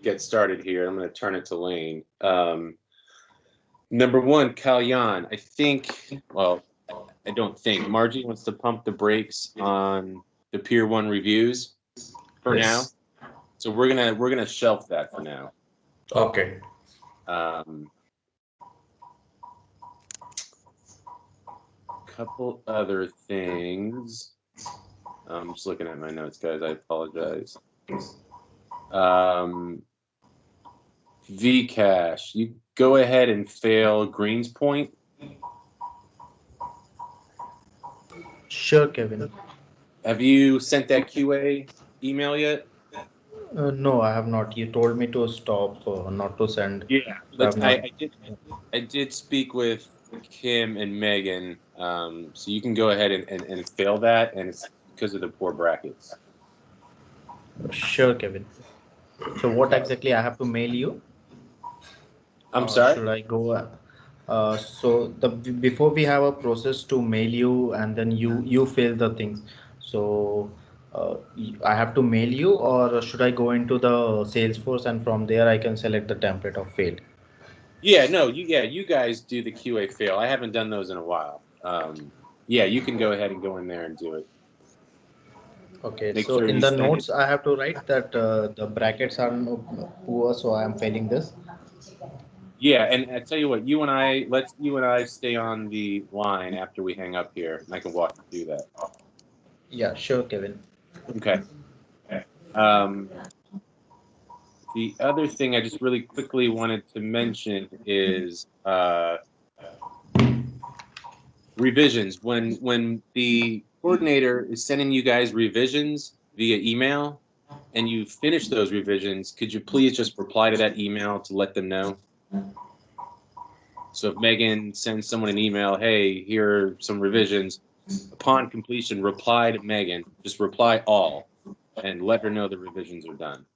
get started here. I'm going to turn it to Lane. Number one, Kalyan. I don't think Margie wants to pump the brakes on the Pier 1 reviews for now. Yes. So we're gonna shelf that for now. Okay. Um, couple other things. I'm just looking at my notes, guys. I apologize. Vcash, you go ahead and fail Greens Point. Sure, Kevin. Have you sent that QA email yet? No, I have not. You told me to stop, not to send. Yeah, So I have not. I did speak with Kim and Megan, so you can go ahead and fail that, and it's because of the poor brackets. Sure, Kevin. So what exactly I have to mail you? I'm Or sorry? should I go? So before we have a process to mail you, and then you fill the things. So I have to mail you, or should I go into the Salesforce and from there I can select the template of failed? Yeah, no, you guys do the QA fail. I haven't done those in a while. Yeah, you can go ahead and go in there and do it. Okay, Make so sure in you the send it. notes I have to write that the brackets are poor, so I am failing this. Yeah, and I tell you what, let's you and I stay on the line after we hang up here, and I can walk you through that. Yeah, sure, Kevin. Okay. Um, the other thing I just really quickly wanted to mention is revisions. When the coordinator is sending you guys revisions via email, and you finish those revisions, could you please just reply to that email to let them know? So if Megan sends someone an email, hey, here are some revisions, upon completion, reply to Megan, just reply all, and let her know the revisions are done.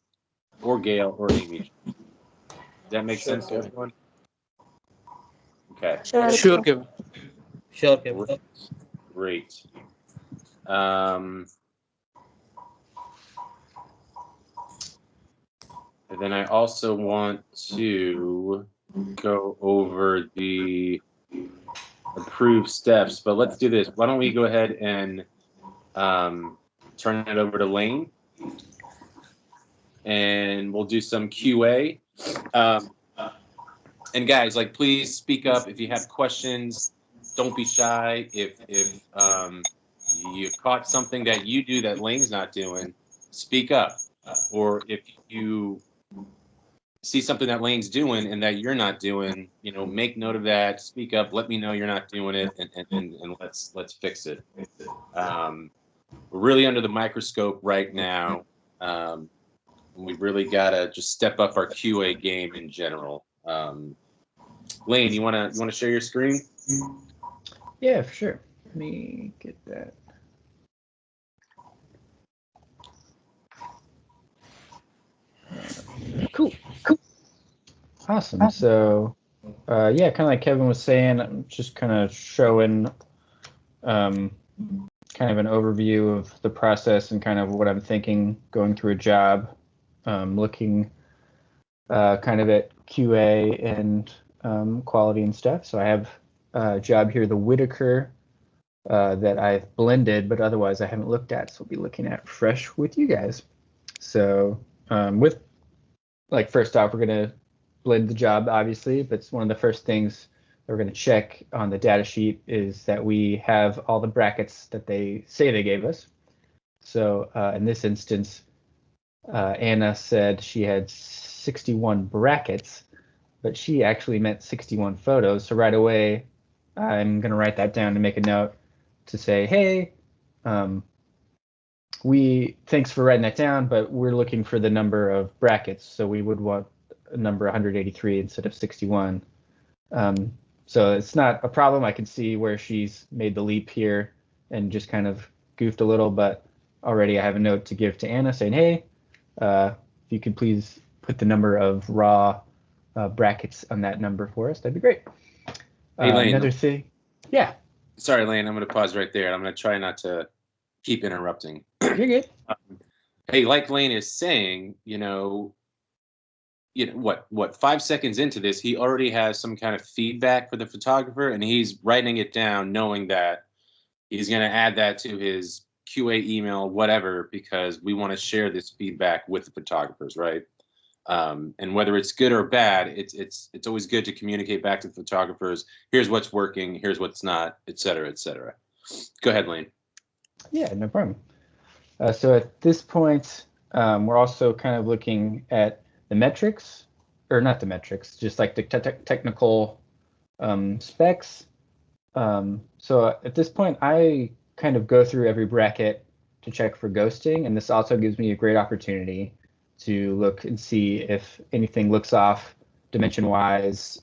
Or Gail or Amy. Does that make Sure, sense to Kevin. everyone? Okay. Sure. Sure, Kevin. Sure, Kevin. Great. Great. And then I also want to go over the approved steps, but let's do this. Why don't we go ahead and turn it over to Lane, and we'll do some QA. And guys, like, please speak up if you have questions. Don't be shy. If you caught something that you do that Lane's not doing, speak up. Or if you see something that Lane's doing and that you're not doing, make note of that. Speak up. Let me know you're not doing it, and let's fix it. We're really under the microscope right now. We've really got to just step up our QA game in general. Lane, you wanna share your screen? Yeah, for sure. Let me get that. Cool. Awesome. So, yeah, kind of like Kevin was saying, I'm just kind of showing kind of an overview of the process and kind of what I'm thinking going through a job, looking kind of at QA and quality and stuff. So I have a job here, the Whitaker, that I've blended, but otherwise I haven't looked at. So we'll be looking at fresh with you guys. So first off, we're going to blend the job, obviously, but it's one of the first things that we're going to check on the data sheet is that we have all the brackets that they say they gave us. So in this instance, Anna said she had 61 brackets, but she actually meant 61 photos. So right away, I'm going to write that down and make a note to say, hey, thanks for writing that down, but we're looking for the number of brackets. So we would want a number 183 instead of 61. So it's not a problem. I can see where she's made the leap here and just kind of goofed a little, but already I have a note to give to Anna saying, hey, if you could please put the number of raw brackets on that number for us, that'd be great. Hey, Lane. Another thing. Yeah. Sorry, Lane. I'm going to pause right there. I'm going to try not to keep interrupting. You're good. Hey, like Lane is saying, what 5 seconds into this, he already has some kind of feedback for the photographer, and he's writing it down, knowing that he's going to add that to his QA email, whatever, because we want to share this feedback with the photographers, right? And whether it's good or bad, it's always good to communicate back to the photographers. Here's what's working. Here's what's not, et cetera, et cetera. Go ahead, Lane. Yeah, no problem. So at this point, we're also kind of looking at the metrics, or not the metrics, just like the technical specs. So at this point, I kind of go through every bracket to check for ghosting, and this also gives me a great opportunity to look and see if anything looks off dimension-wise,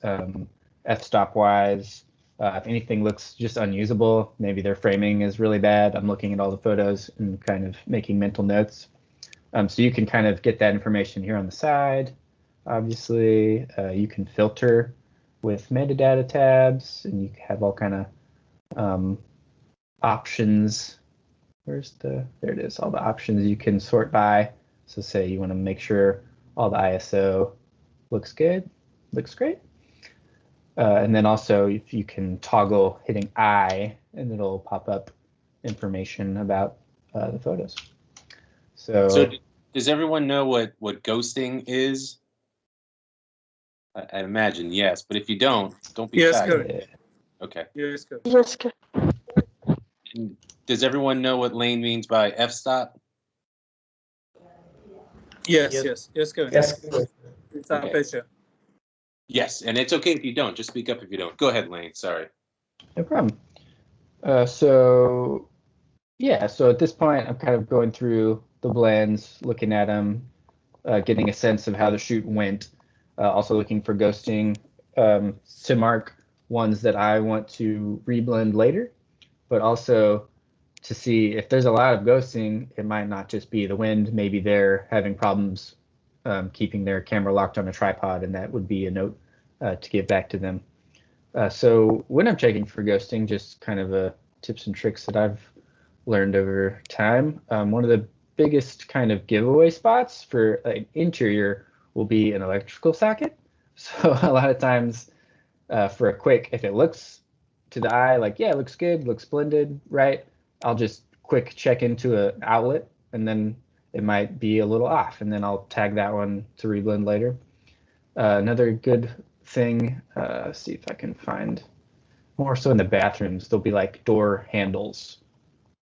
f-stop-wise. If anything looks just unusable, maybe their framing is really bad. I'm looking at all the photos and kind of making mental notes. So you can kind of get that information here on the side. Obviously, you can filter with metadata tabs, and you have all kind of options. There it is, all the options you can sort by. So say you want to make sure all the ISO looks good, looks great. And then also if you can toggle hitting I, and it'll pop up information about the photos. So does everyone know what ghosting is? I imagine yes, but if you don't be Yes, shy. good. Okay. Yes, good. Yes, good. Does everyone know what Lane means by f-stop? Yes, Yes. yes, yes, good. Yes. It's our Okay. pleasure. Yes, and it's okay if you don't. Just speak up if you don't. Go ahead, Lane. Sorry. No problem. So at this point, I'm kind of going through the blends, looking at them, getting a sense of how the shoot went. Also looking for ghosting to mark ones that I want to reblend later, but also to see if there's a lot of ghosting, it might not just be the wind. Maybe they're having problems keeping their camera locked on a tripod, and that would be a note to give back to them. So when I'm checking for ghosting, just kind of tips and tricks that I've learned over time. One of the biggest kind of giveaway spots for an interior will be an electrical socket. So a lot of times for a quick, if it looks to the eye like, yeah, it looks good, looks blended, right? I'll just quick check into an outlet, and then it might be a little off, and then I'll tag that one to reblend later. Another good thing, see if I can find more so in the bathrooms, there'll be like door handles.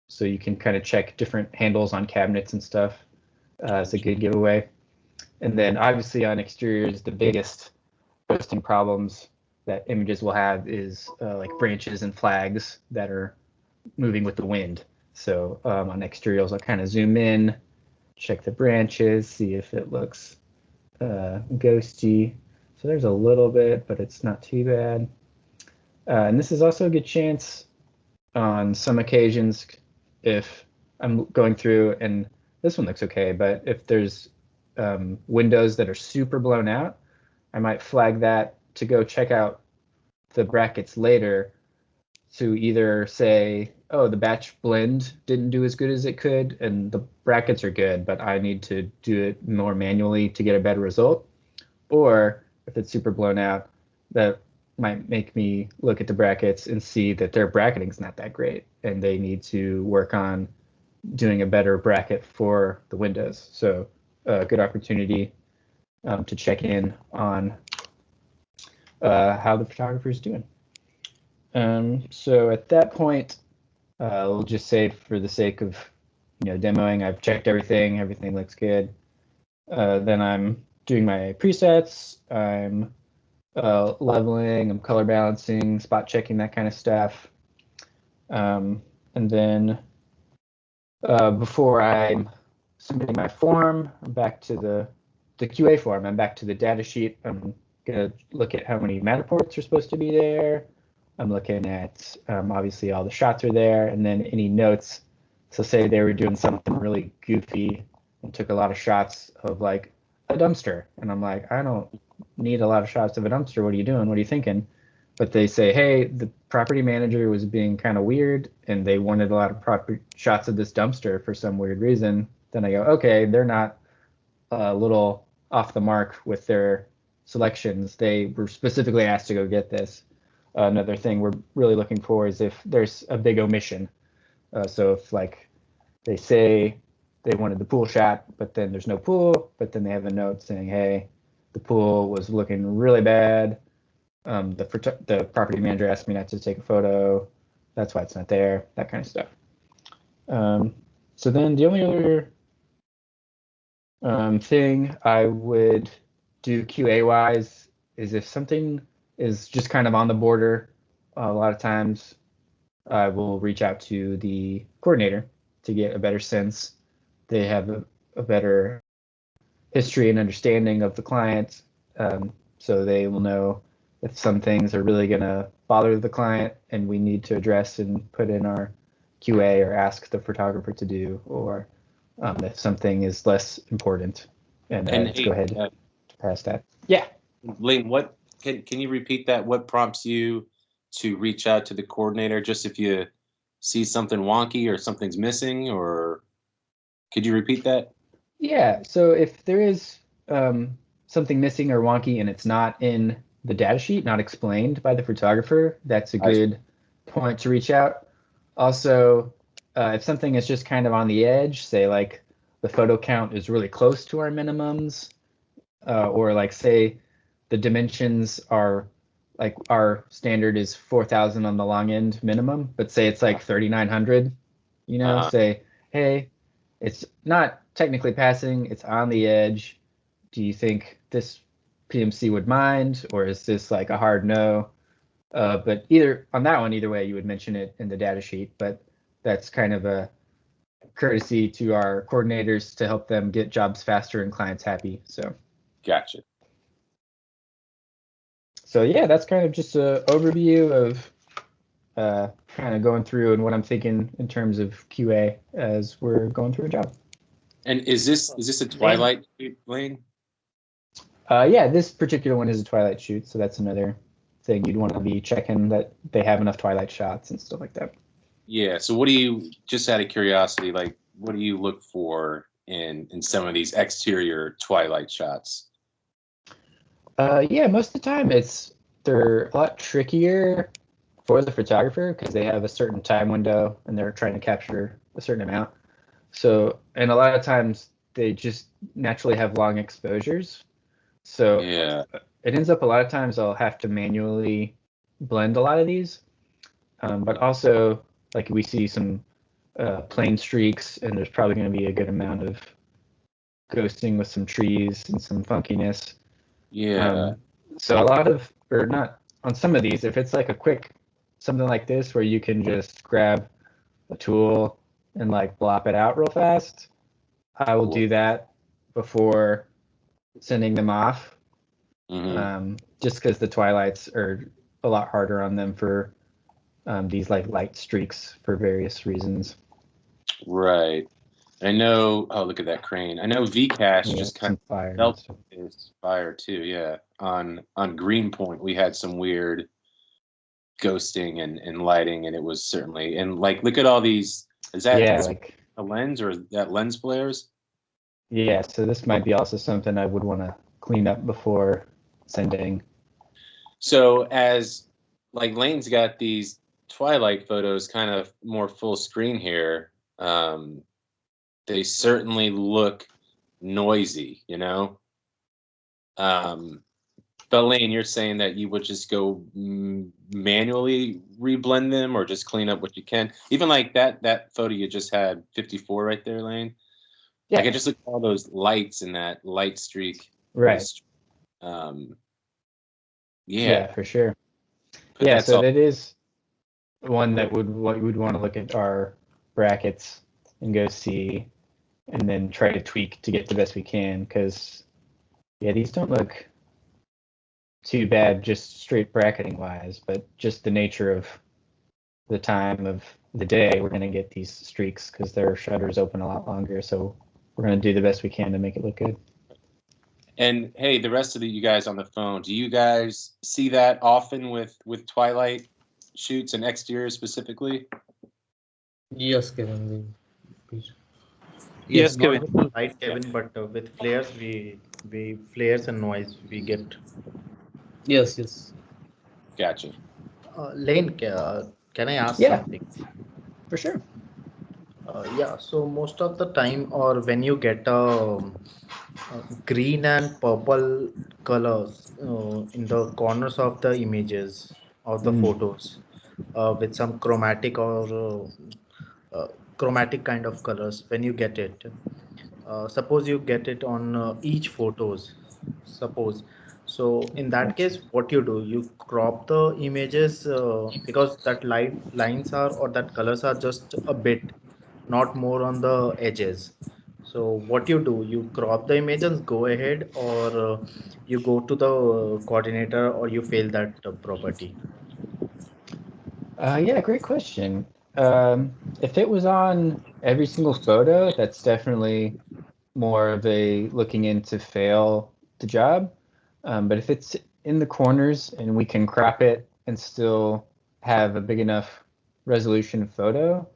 So you can kind of check different handles on cabinets and stuff. It's a good giveaway. And then obviously on exteriors, the biggest ghosting problems that images will have is like branches and flags that are moving with the wind. So on exteriors, I'll kind of zoom in, check the branches, see if it looks ghosty. So there's a little bit, but it's not too bad. And this is also a good chance on some occasions if I'm going through, and this one looks okay, but if there's windows that are super blown out, I might flag that to go check out the brackets later to either say, oh, the batch blend didn't do as good as it could, and the brackets are good, but I need to do it more manually to get a better result. Or if it's super blown out, that might make me look at the brackets and see that their bracketing's not that great, and they need to work on doing a better bracket for the windows. So a good opportunity to check in on how the photographer is doing. So at that point, we'll just say for the sake of demoing, I've checked everything looks good. Then I'm doing my presets, I'm leveling, I'm color balancing, spot checking, that kind of stuff. And then before I'm submitting my form, I'm back to the QA form. I'm back to the data sheet. I'm going to look at how many Matterports are supposed to be there. I'm looking at, obviously, all the shots are there, and then any notes. So say they were doing something really goofy and took a lot of shots of like a dumpster. And I'm like, I don't need a lot of shots of a dumpster. What are you doing? What are you thinking? But they say, hey, the property manager was being kind of weird, and they wanted a lot of shots of this dumpster for some weird reason. Then I go, okay, they're not a little off the mark with their selections. They were specifically asked to go get this. Another thing we're really looking for is if there's a big omission. So if like they say they wanted the pool shot, but then there's no pool, but then they have a note saying, hey, the pool was looking really bad. The property manager asked me not to take a photo. That's why it's not there, that kind of stuff. So then the only other thing I would do QA-wise is if something is just kind of on the border, a lot of times I will reach out to the coordinator to get a better sense. They have a better history and understanding of the client, so they will know if some things are really going to bother the client and we need to address and put in our QA or ask the photographer to do, or if something is less important. And let's go ahead to pass that. Yeah. Lane, what can you repeat that? What prompts you to reach out to the coordinator just if you see something wonky or something's missing, or could you repeat that? Yeah, so if there is something missing or wonky and it's not in the data sheet, not explained by the photographer, that's a good point to reach out. Also, if something is just kind of on the edge, say like the photo count is really close to our minimums, or like say the dimensions are like our standard is 4,000 on the long end minimum, but say it's like 3,900, you know, say, hey, it's not technically passing, it's on the edge. Do you think this PMC would mind, or is this like a hard no? But either on that one, either way, you would mention it in the data sheet, but that's kind of a courtesy to our coordinators to help them get jobs faster and clients happy. So Gotcha. So yeah, that's kind of just an overview of kind of going through and what I'm thinking in terms of QA as we're going through a job. And is this a Twilight Lane? Yeah, this particular one is a Twilight shoot, so that's another thing you'd want to be checking that they have enough Twilight shots and stuff like that. Yeah. So what do you, just out of curiosity, like what do you look for in some of these exterior Twilight shots? Yeah, most of the time they're a lot trickier for the photographer because they have a certain time window and they're trying to capture a certain amount. So, and a lot of times they just naturally have long exposures. So Yeah, it ends up a lot of times I'll have to manually blend a lot of these. But also, like we see some plane streaks, and there's probably going to be a good amount of ghosting with some trees and some funkiness. yeah. So a lot of, or not on some of these, if it's like a quick something like this where you can just grab a tool and like blop it out real fast, I will do that before sending them off. Just because the Twilights are a lot harder on them for these like light streaks for various reasons. Right. I know. Oh, look at that crane. I know Vcash just kind of felt his fire too. Yeah. On Greenpoint, we had some weird ghosting and lighting, and it was certainly, and like look at all these. Is that like a lens or is that lens flares? Yeah. So this might be also something I would want to clean up before sending. So as like Lane's got these Twilight photos kind of more full screen here. They certainly look noisy, you know. But Lane, you're saying that you would just go manually reblend them or just clean up what you can. Even like that photo you just had, 54 right there, Lane. Yeah. I can just look at all those lights and that light streak. Right. Yeah, for sure. But yeah, so that is one that would what you would want to look at our brackets and go see, and then try to tweak to get the best we can. Because yeah, these don't look too bad just straight bracketing wise, but just the nature of the time of the day, we're going to get these streaks because their shutters open a lot longer. So we're going to do the best we can to make it look good. And hey, the rest of you guys on the phone, do you guys see that often with Twilight shoots and exterior specifically? Yes, Kevin. Yes, Kevin. Right, Kevin, but with flares we we flares and noise we get. Yes, yes. Gotcha. Lane, can I ask Yeah. something? For sure. Yeah, so most of the time, or when you get green and purple colors in the corners of the images of the Mm. photos, with some chromatic or chromatic kind of colors, when you get it, suppose you get it on each photos, suppose. So in that case, what you do, you crop the images because that lines are, or that colors are just a bit, not more on the edges. So what you do, you crop the images, go ahead, or you go to the coordinator, or you fail that property. Yeah, great question. If it was on every single photo, that's definitely more of a looking in to fail the job. But if it's in the corners and we can crop it and still have a big enough resolution photo,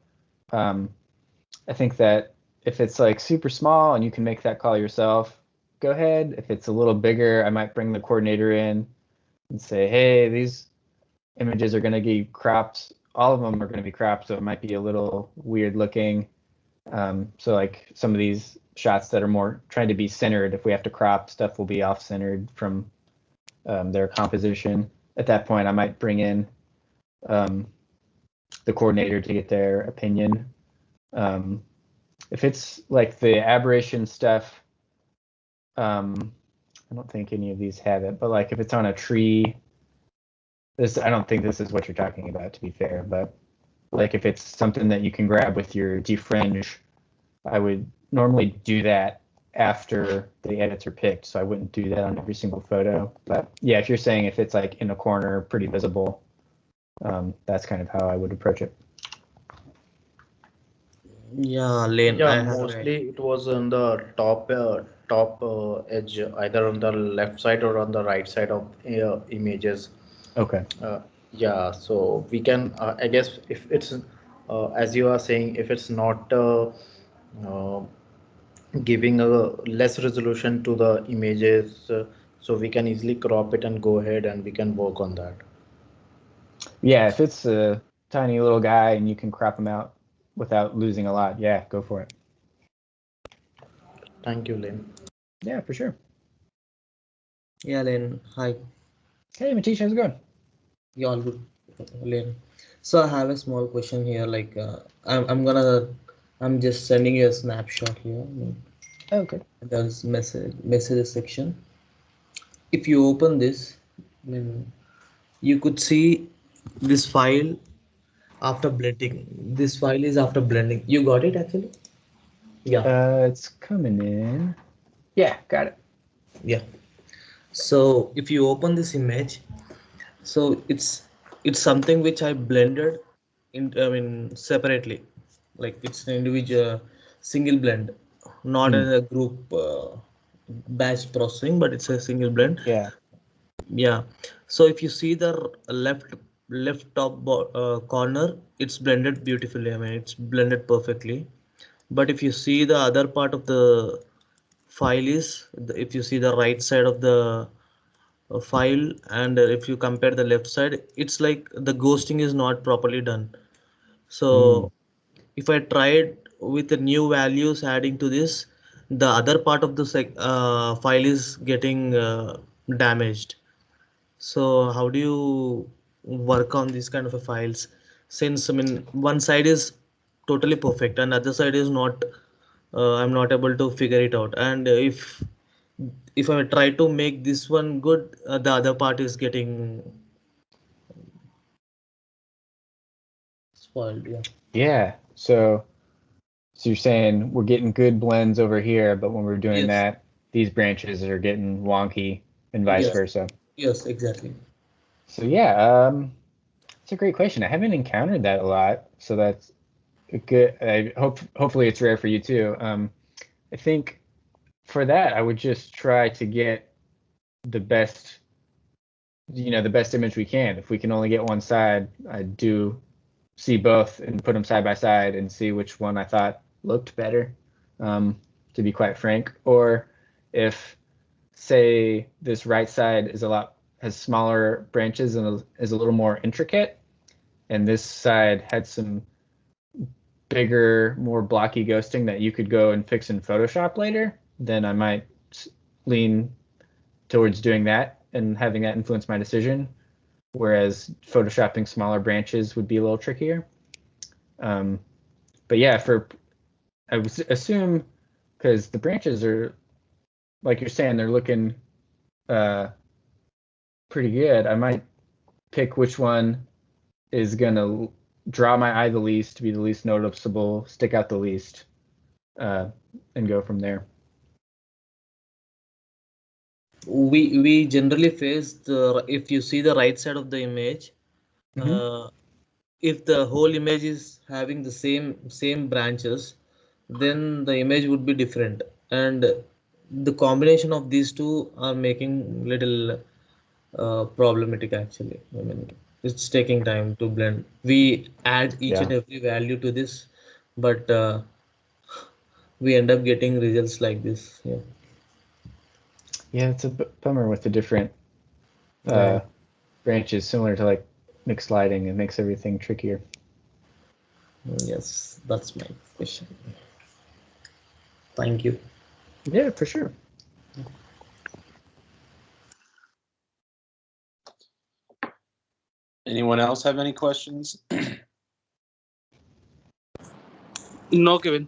I think that if it's like super small and you can make that call yourself, go ahead. If it's a little bigger, I might bring the coordinator in and say, hey, these images are going to be cropped. All of them are going to be cropped, so it might be a little weird looking. So like some of these shots that are more trying to be centered, if we have to crop, stuff will be off-centered from their composition. At that point, I might bring in the coordinator to get their opinion. If it's like the aberration stuff, I don't think any of these have it, but like if it's on a tree, I don't think this is what you're talking about, to be fair, but like if it's something that you can grab with your defringe, I would normally do that after the edits are picked, so I wouldn't do that on every single photo. But yeah, if you're saying if it's like in a corner, pretty visible, that's kind of how I would approach it. Yeah, Lane, Yeah, I have. mostly it was on the top edge, either on the left side or on the right side of images. Okay. Yeah, so we can, I guess, if it's as you are saying, if it's not uh, giving a less resolution to the images, so we can easily crop it and go ahead and we can work on that. Yeah, if it's a tiny little guy and you can crop him out without losing a lot, yeah, go for it. Thank you, Lynn. Yeah, for sure. Yeah, Lane. Hi. Hey, Matish, how's it going? You all good, Lane? So I have a small question here. Like, I'm just sending you a snapshot here. Okay. There's messages section. If you open this, you could see this file after blending. This file is after blending. You got it actually? Yeah. It's coming in. Yeah, got it. Yeah. So if you open this image, so it's something which I blended in, I mean, separately, like it's an individual single blend, not in a group batch processing, but it's a single blend. Yeah. Yeah. So if you see the left top corner, it's blended beautifully. I mean, it's blended perfectly. But if you see the other part of the file is, if you see the right side of the file, and if you compare the left side, it's like the ghosting is not properly done. So if I tried with the new values adding to this, the other part of the file is getting damaged. So how do you work on these kind of a files? Since I mean one side is totally perfect and other side is not, I'm not able to figure it out. And if I try to make this one good, the other part is getting spoiled. Yeah. Yeah. So you're saying we're getting good blends over here, but when we're doing Yes. that, these branches are getting wonky and vice Yes. versa. Yes. Exactly. So yeah, it's a great question. I haven't encountered that a lot, so that's a good. Hopefully it's rare for you too. I think for that, I would just try to get the best, the best image we can. If we can only get one side, I do see both and put them side by side and see which one I thought looked better, to be quite frank. Or if say this right side has smaller branches and is a little more intricate, and this side had some bigger, more blocky ghosting that you could go and fix in Photoshop later, then I might lean towards doing that and having that influence my decision. Whereas photoshopping smaller branches would be a little trickier. But yeah, I would assume, because the branches are, like you're saying, they're looking pretty good. I might pick which one is gonna draw my eye the least, to be the least noticeable, stick out the least, and go from there. We generally face if you see the right side of the image, Mhm. if the whole image is having the same branches, then the image would be different, and the combination of these two are making little problematic actually. I mean, it's taking time to blend. We add each and Yeah. every value to this, but we end up getting results like this. Yeah. Yeah, it's a bummer with the different Yeah. branches, similar to like mixed lighting. It makes everything trickier. Yes, that's my question. Thank you. Yeah, for sure. Anyone else have any questions? No, Kevin.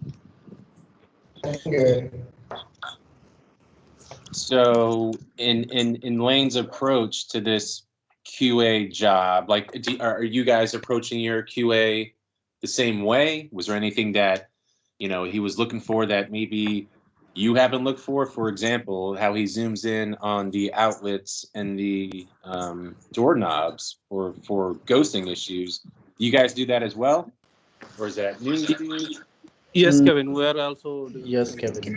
So in Lane's approach to this QA job, like are you guys approaching your QA the same way? Was there anything that he was looking for that maybe you haven't looked for? For example, how he zooms in on the outlets and the doorknobs for ghosting issues. Do you guys do that as well, or is that news to you? Yes, Mm, Kevin. We are also doing Yes, the same. Kevin.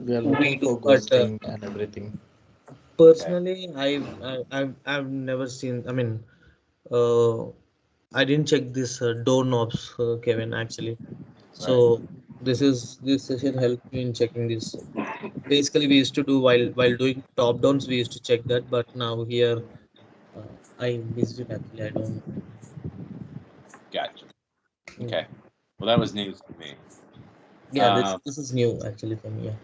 We are we looking do, for but ghosting and everything. personally, I've never seen. I mean, uh, I didn't check this doorknobs, Kevin. Actually, so this session helped me in checking this. Basically, we used to do while doing top downs, we used to check that, but now here, I missed it actually. I don't. Gotcha. Yeah, Okay. Well, that was news to me. yeah, this is new actually for me. Yeah.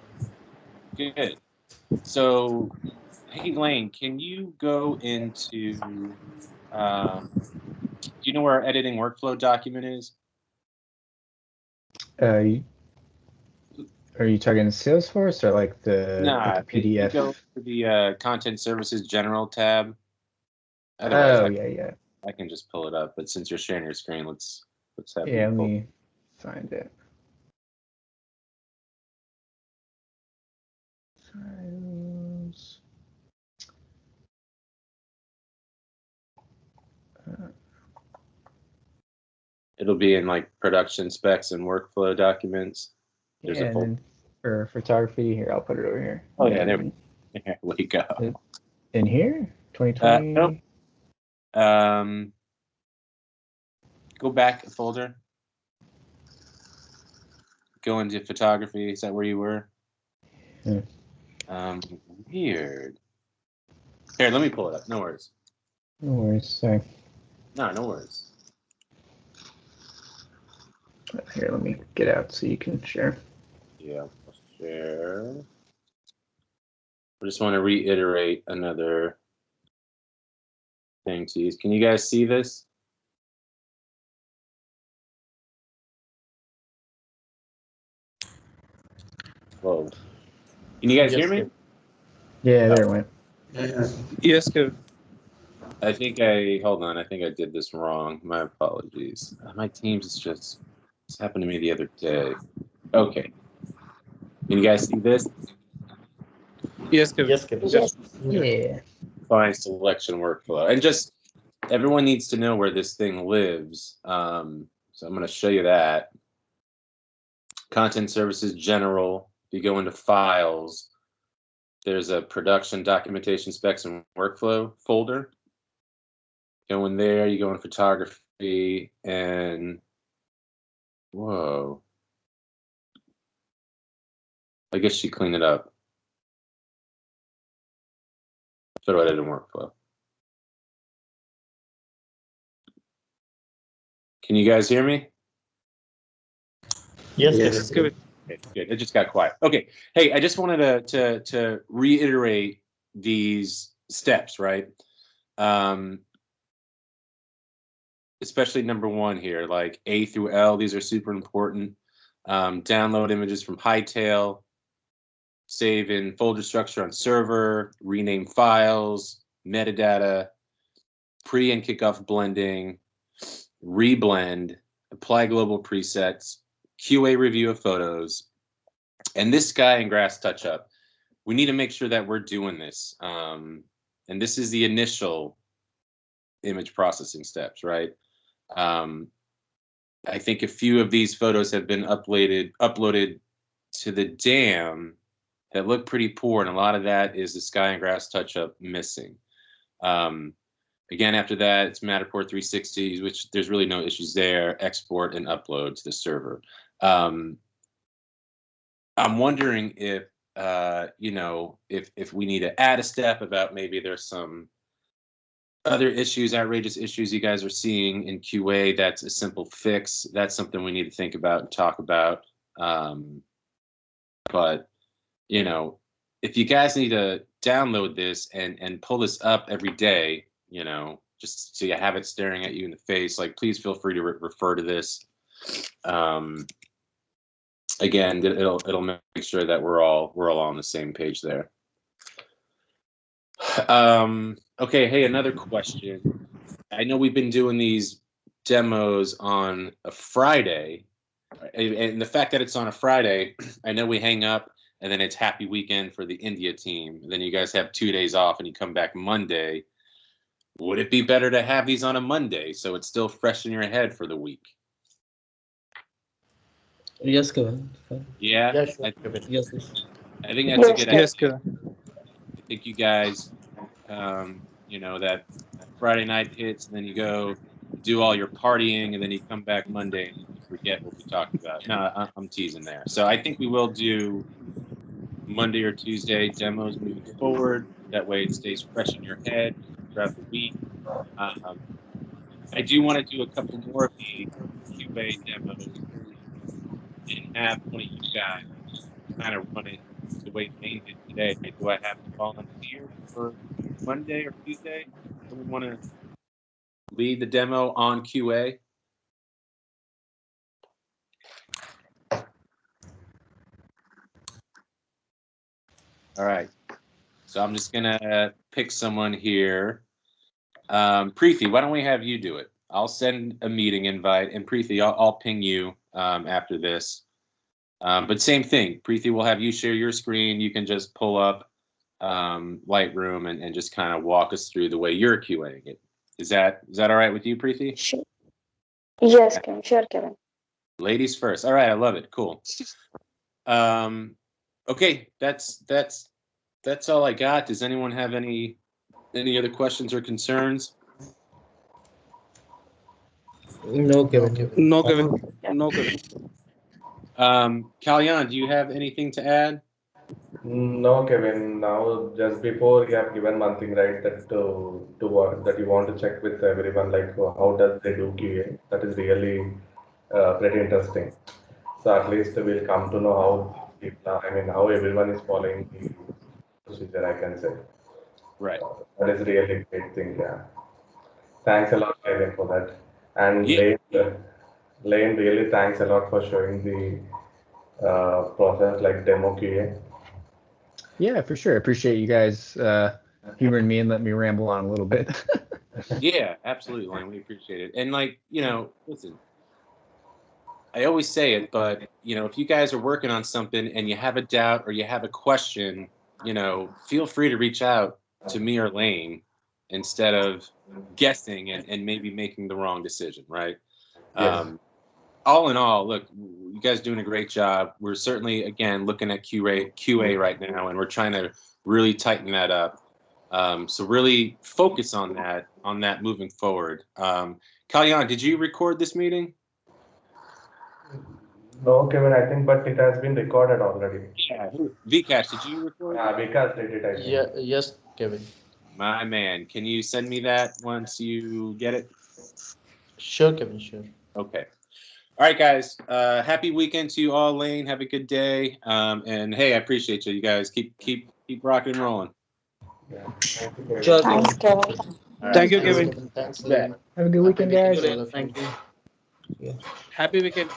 Good. So, hey Lane, can you go into? Do you know where our editing workflow document is? Are you talking Salesforce or like Nah, the if you PDF? go to the Content Services General tab. Otherwise, Oh, yeah. I can just pull it up. But since you're sharing your screen, let's have Yeah, you let pull. me find it. Files. It'll be in like production specs and workflow documents. There's Yeah, a and folder. then for photography, here, I'll put it over here. Oh yeah, there we go. In here? 2020? Nope. Go back a folder. Go into photography. Is that where you were? Yeah. Weird. Here, let me pull it up. No worries. No worries. Sorry. No worries. Here, let me get out so you can share. Yeah, I'll share. I just want to reiterate another thing to you. Can you guys see this? Whoa. Can you guys hear me? Yeah, there it went. Yes, Kevin. Hold on, I think I did this wrong. My apologies. My Teams is just, this happened to me the other day. Okay. Can you guys see this? Yes, Kevin. Yes, Kevin. Yeah. Fine selection workflow. And just, everyone needs to know where this thing lives. So I'm going to show you that. Content Services General. If you go into Files, there's a Production Documentation Specs and Workflow folder. Go in there, you go in Photography, and whoa. I guess she cleaned it up. photo editing workflow. Can you guys hear me? Yes, Kevin. Okay, good. It just got quiet. Okay. Hey, I just wanted to reiterate these steps, right? Especially number one here, like A through L. These are super important. Download images from Hightail. Save in folder structure on server. Rename files. Metadata. Pre and kickoff blending. Reblend. Apply global presets. QA review of photos, and this sky and grass touch up. We need to make sure that we're doing this. And this is the initial image processing steps, right? I think a few of these photos have been uploaded to the dam that look pretty poor, and a lot of that is the sky and grass touch up missing. Again, after that, it's Matterport 360, which there's really no issues there. Export and upload to the server. I'm wondering if if we need to add a step about maybe there's some other issues, outrageous issues you guys are seeing in QA. That's a simple fix. That's something we need to think about and talk about. But if you guys need to download this and pull this up every day, just so you have it staring at you in the face, like please feel free to refer to this. Again, it'll make sure that we're all on the same page there. Okay, hey, another question. I know we've been doing these demos on a Friday, and the fact that it's on a Friday, I know we hang up and then it's happy weekend for the India team, and then you guys have 2 days off and you come back Monday. Would it be better to have these on a Monday so it's still fresh in your head for the week? Yes, Kevin. Fine. Yeah, Yeah, sure, Kevin. Yes. I think that's a good idea. Yes, Kevin. I think you guys, that Friday night hits, and then you go do all your partying, and then you come back Monday and you forget what we talked about. No, I'm teasing there. So I think we will do Monday or Tuesday demos moving forward. That way it stays fresh in your head throughout the week. I do want to do a couple more of the QA demos and have one of you guys kind of run it the way Lane did today. Do I have to volunteer for Monday or Tuesday? Do we want to lead the demo on QA? All right. So I'm just gonna pick someone here. Preethi, why don't we have you do it? I'll send a meeting invite, and Preethi, I'll ping you after this. But same thing, Preethi, will have you share your screen. You can just pull up Lightroom and just kind of walk us through the way you're QAing it. Is that all right with you, Preethi? Sure. Yes, Kevin. Sure, Kevin. Ladies first. All right, I love it. Cool. Okay, that's all I got. Does anyone have any other questions or concerns? No, Kevin. No, Kevin. No, Kevin. Kalyan, do you have anything to add? No, Kevin. Now, just before you have given one thing, right? That that you want to check with everyone, like how does they do QA? That is really pretty interesting. So at least we'll come to know how people, how everyone is following the procedure, I can say. Right. That is really a great thing. Yeah. Thanks a lot, Kevin, for that. And Yeah. Lane, really thanks a lot for showing the process like demo QA. Yeah, for sure. Appreciate you guys humoring me and letting me ramble on a little bit. Yeah, absolutely, Lane. We appreciate it. And listen, I always say it, but if you guys are working on something and you have a doubt or you have a question, feel free to reach out to me or Lane instead of guessing and maybe making the wrong decision, right? Yes. All in all, look, you guys doing a great job. We're certainly, again, looking at QA right now, and we're trying to really tighten that up. So really focus on that moving forward. Kalyan, did you record this meeting? No, Kevin, I think, but it has been recorded already. Yeah. Vikash, did you record? Yeah, Vikas did it, I think. Yeah, yes, Kevin. My man. Can you send me that once you get it? Sure, Kevin, sure. Okay. All right, guys. Happy weekend to you all, Lane. Have a good day. And hey, I appreciate you. You guys keep rocking and rolling. Yeah. Thank you, Kevin. Sure, Thanks, Kevin. Kevin. All right. Thank you, Thanks, Kevin. Kevin. Thanks, Bet. Lane. Have a good weekend, Happy guys. to all of you. Thank you. Happy weekend.